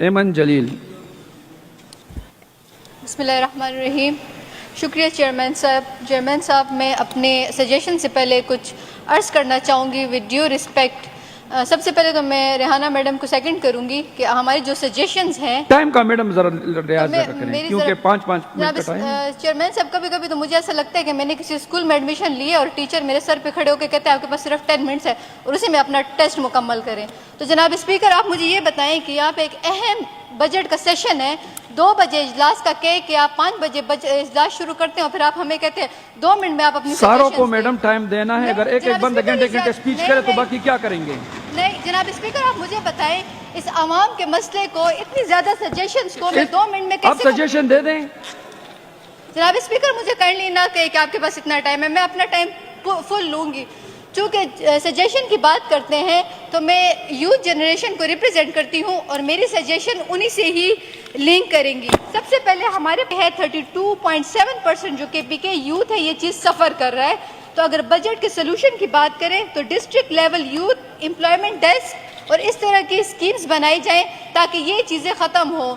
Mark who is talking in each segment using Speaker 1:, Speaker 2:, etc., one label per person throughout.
Speaker 1: ایمن جلیل.
Speaker 2: بسم اللہ الرحمن الرحیم. شکریہ چیئرمین صاحب. میں اپنے سجیشن سے پہلے کچھ عرض کرنا چاہوں گی ود ڈیو رسپیکٹ. سب سے پہلے تو میں ریحانہ میڈم کو سیکنڈ کروں گی کہ ہماری جو سجیشنز ہیں
Speaker 1: ٹائم کا میڈم ذرا ریاض کریں کیونکہ 5 منٹ کا ٹائم ہے.
Speaker 2: چیئرمین صاحب کبھی کبھی تو مجھے ایسا لگتا ہے کہ میں نے کسی اسکول میں ایڈمیشن لی ہے اور ٹیچر میرے سر پہ کھڑے ہو کے کہتے ہیں آپ کے پاس صرف 10 منٹس ہے اور اسی میں اپنا ٹیسٹ مکمل کریں. تو جناب اسپیکر آپ مجھے یہ بتائیں کہ یہاں پہ ایک اہم بجٹ کا سیشن ہے, 2 بجے اجلاس کا کہ آپ 5 بجے اجلاس شروع کرتے ہیں اور پھر آپ ہمیں کہتے ہیں 2 منٹ میں آپ اپنی
Speaker 1: ساروں کو میڈم ٹائم دینا ہے. اگر ایک بندہ گھنٹے سپیچ کرے تو باقی کیا کریں گے؟
Speaker 2: نہیں جناب اسپیکر آپ مجھے بتائیں اس عوام کے مسئلے کو اتنی زیادہ سجیشنز کو میں 2 منٹ میں کیسے
Speaker 1: آپ سجیشن دے دیں.
Speaker 2: جناب اسپیکر مجھے کرنی نہ کہے کہ آپ کے پاس اتنا ٹائم ہے, میں اپنا ٹائم فل لوں گی. چونکہ سجیشن کی بات کرتے ہیں تو میں یوتھ جنریشن کو ریپرزینٹ کرتی ہوں اور میری سجیشن انہی سے ہی لنک کریں گی. سب سے پہلے ہمارے پہ ہے 32.7% جو کہ پی کے یوتھ ہے یہ چیز سفر کر رہا ہے. تو اگر بجٹ کے سلوشن کی بات کریں تو district level youth employment desk اور اس طرح کی اسکیمز بنائی جائیں تاکہ یہ چیزیں ختم ہو.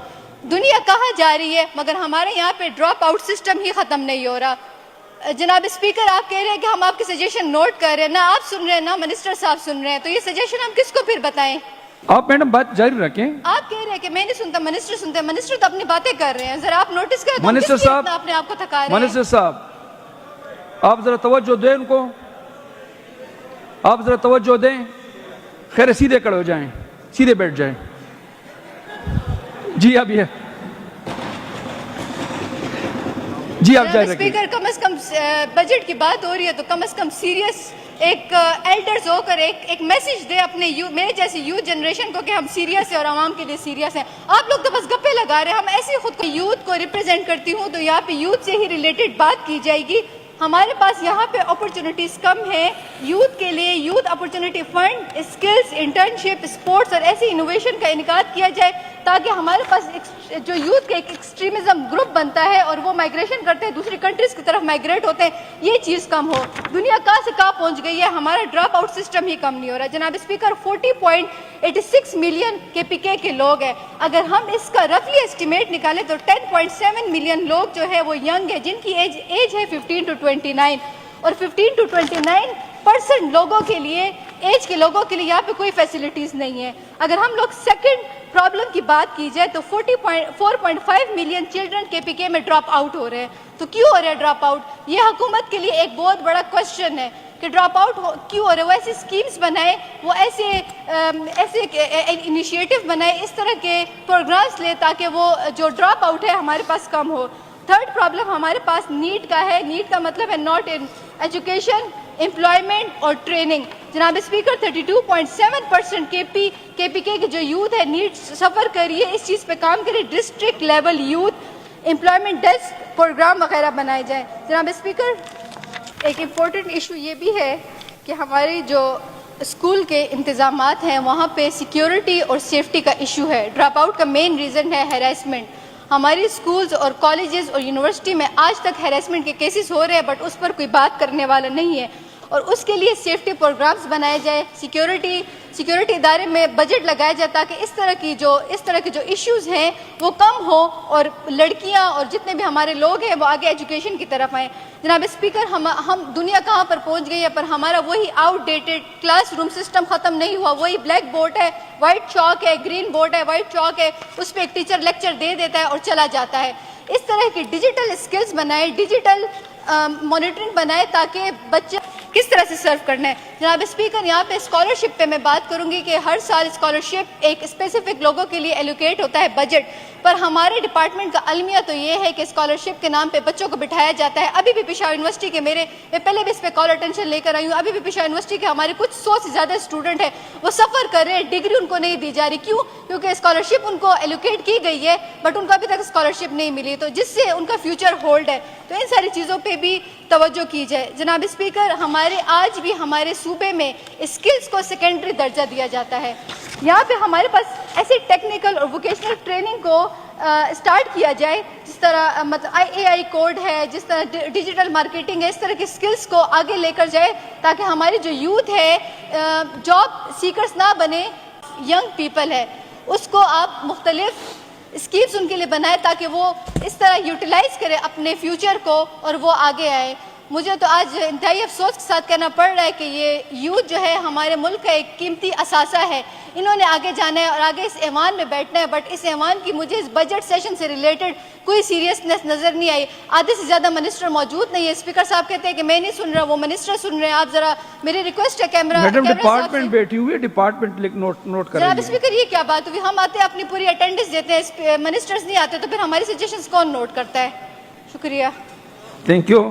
Speaker 2: دنیا کہاں جا رہی ہے مگر ہمارے یہاں پہ ڈراپ آؤٹ سسٹم ہی ختم نہیں ہو رہا. جناب اسپیکر آپ کہہ رہے ہیں کہ ہم آپ کی سجیشن نوٹ کر رہے ہیں, نہ آپ سن رہے ہیں نہ منسٹر صاحب سن رہے ہیں, تو یہ سجیشن ہم کس کو پھر بتائیں؟
Speaker 1: آپ میڈم بات جاری رکھیں.
Speaker 2: آپ کہہ رہے ہیں کہ میں نہیں سنتا, منسٹر سنتے ہیں. منسٹر تو اپنی باتیں کر رہے ہیں, ذرا آپ نوٹس کریں
Speaker 1: منسٹر صاحب
Speaker 2: اپنے آپ کو تھکا رہے ہیں.
Speaker 1: منسٹر صاحب آپ ذرا توجہ دیں ان کو, آپ ذرا توجہ دیں. خیر سیدھے کھڑے ہو جائیں, سیدھے بیٹھ جائیں. جی اب یہ جی آپ جائیں.
Speaker 2: اسپیکر کم از کم بجٹ کی بات ہو رہی ہے تو کم از کم سیریس ایک ایلڈرز ہو کر ایک میسج دے اپنے میرے جیسی یوتھ جنریشن کو کہ ہم سیریس ہیں اور عوام کے لیے سیریس ہیں. آپ لوگ تو بس گپے لگا رہے ہیں. ہم ایسے خود کو یوتھ کو ریپرزینٹ کرتی ہوں تو یہاں پہ یوتھ سے ہی ریلیٹڈ بات کی جائے گی. ہمارے پاس یہاں پہ اپرچونٹیز کم ہیں یوتھ کے لیے. Youth opportunity fund, skills, internship, sports اور ایسی انوویشن کا انعقاد کیا جائے تاکہ ہمارے پاس جو یوتھ کا ایک ایکسٹریمزم گروپ بنتا ہے اور وہ مائگریشن کرتے ہیں, دوسری کنٹریز کی طرف مائگریٹ ہوتے ہیں, یہ چیز کم ہو. دنیا کہاں سے کہاں پہنچ گئی ہے, ہمارا ڈراپ آؤٹ سسٹم ہی کم نہیں ہو رہا. جناب اسپیکر 40.86 ملین کے پی کے لوگ ہیں. اگر ہم اس کا رفلی ایسٹیمیٹ نکالیں تو 10.7 ملین لوگ جو ہے وہ ینگ ہے جن کی ایج ہے 15 to 29 اور 15 to 29% لوگوں کے لیے ایج کے لوگوں کے لیے یہاں پہ کوئی فیسلٹیز نہیں ہے. اگر ہم لوگ سیکنڈ پرابلم کی بات کی جائے تو 4.5 ملین چلڈرن کے پی کے میں ڈراپ آؤٹ ہو رہے ہیں. تو کیوں ہو رہا ہے ڈراپ آؤٹ؟ یہ حکومت کے لیے ایک بہت بڑا کوشچن ہے کہ ڈراپ آؤٹ کیوں ہو رہا ہے. وہ ایسی اسکیمز بنائے, وہ ایسے انیشیٹو بنائے, اس طرح کے پروگرامز لے تاکہ وہ جو ڈراپ آؤٹ ہے ہمارے پاس کم ہو. تھرڈ پرابلم ہمارے پاس نیٹ کا ہے. نیٹ کا مطلب ہے ناٹ ان ایجوکیشن, امپلائمنٹ اور ٹریننگ. جناب اسپیکر 32.7% کے پی کے جو یوتھ ہے نیٹ سفر کریے, اس چیز پہ کام کرے. District level youth employment desk program وغیرہ بنائے جائیں. جناب اسپیکر ایک امپورٹنٹ ایشو یہ بھی ہے کہ ہماری جو اسکول کے انتظامات ہیں وہاں پہ سیکیورٹی اور سیفٹی کا ایشو ہے. ڈراپ آؤٹ کا مین ریزن ہے ہیراسمنٹ. ہماری اسکولز اور کالجز اور یونیورسٹی میں آج تک ہیراسمنٹ کے کیسز ہو رہے ہیں بٹ اس پر کوئی بات کرنے والا نہیں ہے, اور اس کے لیے سیفٹی پروگرامز بنائے جائے. سیکیورٹی ادارے میں بجٹ لگایا جائے تاکہ اس طرح کے جو ایشوز ہیں وہ کم ہو اور لڑکیاں اور جتنے بھی ہمارے لوگ ہیں وہ آگے ایجوکیشن کی طرف آئیں. جناب اسپیکر ہم دنیا کہاں پر پہنچ گئی ہے پر ہمارا وہی out dated class room system ختم نہیں ہوا. وہی بلیک بورڈ ہے, وائٹ چاک ہے, گرین بورڈ ہے, وائٹ چاک ہے, اس پہ ایک ٹیچر لیکچر دے دیتا ہے اور چلا جاتا ہے. اس طرح کی ڈیجیٹل اسکلز بنائے, ڈیجیٹل مانیٹرنگ بنائے تاکہ بچے کس طرح سے سرو کرنا ہے. جناب اسپیکر یہاں پہ اسکالرشپ پہ میں بات کروں گی کہ ہر سال اسکالرشپ ایک اسپیسیفک لوگوں کے لیے ایلوکیٹ ہوتا ہے بجٹ پر. ہمارے ڈپارٹمنٹ کا المیہ تو یہ ہے کہ اسکالرشپ کے نام پہ بچوں کو بٹھایا جاتا ہے. ابھی بھی پشاور یونیورسٹی کے میں پہلے بھی اس پہ کال اٹینشن لے کر آئی ہوں, ابھی بھی پشاور یونیورسٹی کے ہمارے کچھ 100 سے زیادہ اسٹوڈنٹ ہیں وہ سفر کر رہے ہیں, ڈگری ان کو نہیں دی جا رہی. کیوں؟ کیونکہ اسکالرشپ ان کو ایلوکیٹ کی گئی ہے بٹ ان کو ابھی تک اسکالرشپ نہیں ملی, تو جس سے ان کا فیوچر ہولڈ ہے. تو ان ساری چیزوں پہ بھی توجہ کی جائے. جناب اسپیکر آج بھی ہمارے صوبے میں اسکلز کو سیکنڈری درجہ دیا جاتا ہے. یہاں پہ ہمارے پاس ایسی ٹیکنیکل اور ووکیشنل ٹریننگ کو اسٹارٹ کیا جائے جس طرح مطلب AI کوڈ ہے, جس طرح ڈیجیٹل مارکیٹنگ ہے, اس طرح کے اسکلز کو آگے لے کر جائے تاکہ ہماری جو یوتھ ہے جاب سیکرز نہ بنے, ینگ پیپل ہے. اس کو آپ مختلف اسکیمس ان کے لیے بنائیں تاکہ وہ اس طرح یوٹیلائز کرے اپنے فیوچر کو اور وہ آگے آئے. مجھے تو آج انتہائی افسوس کے ساتھ کہنا پڑ رہا ہے کہ یہ یوتھ جو ہے ہمارے ملک کا ایک قیمتی اثاثہ ہے. انہوں نے آگے جانا ہے اور آگے اس ایوان میں بیٹھنا ہے, بٹ اس ایوان کی مجھے اس بجٹ سیشن سے ریلیٹڈ کوئی سیریسنس نظر نہیں آئی. آدھے سے زیادہ منسٹر موجود نہیں ہے. اسپیکر صاحب کہتے ہیں کہ میں نہیں سن رہا, وہ منسٹر سن رہے ہیں. آپ ذرا میری ریکویسٹ ہے
Speaker 1: میڈم ڈپارٹمنٹ بیٹھی ہوئی ہے, ڈپارٹمنٹ نوٹ کر
Speaker 2: جناب
Speaker 1: رہی ہے.
Speaker 2: اسپیکر یہ کیا بات ہوئی؟ ہم آتے ہیں اپنی پوری اٹینڈنس دیتے ہیں, منسٹرز نہیں آتے, تو پھر ہماری سجیشنز کون نوٹ کرتا ہے؟ شکریہ.
Speaker 1: Thank you.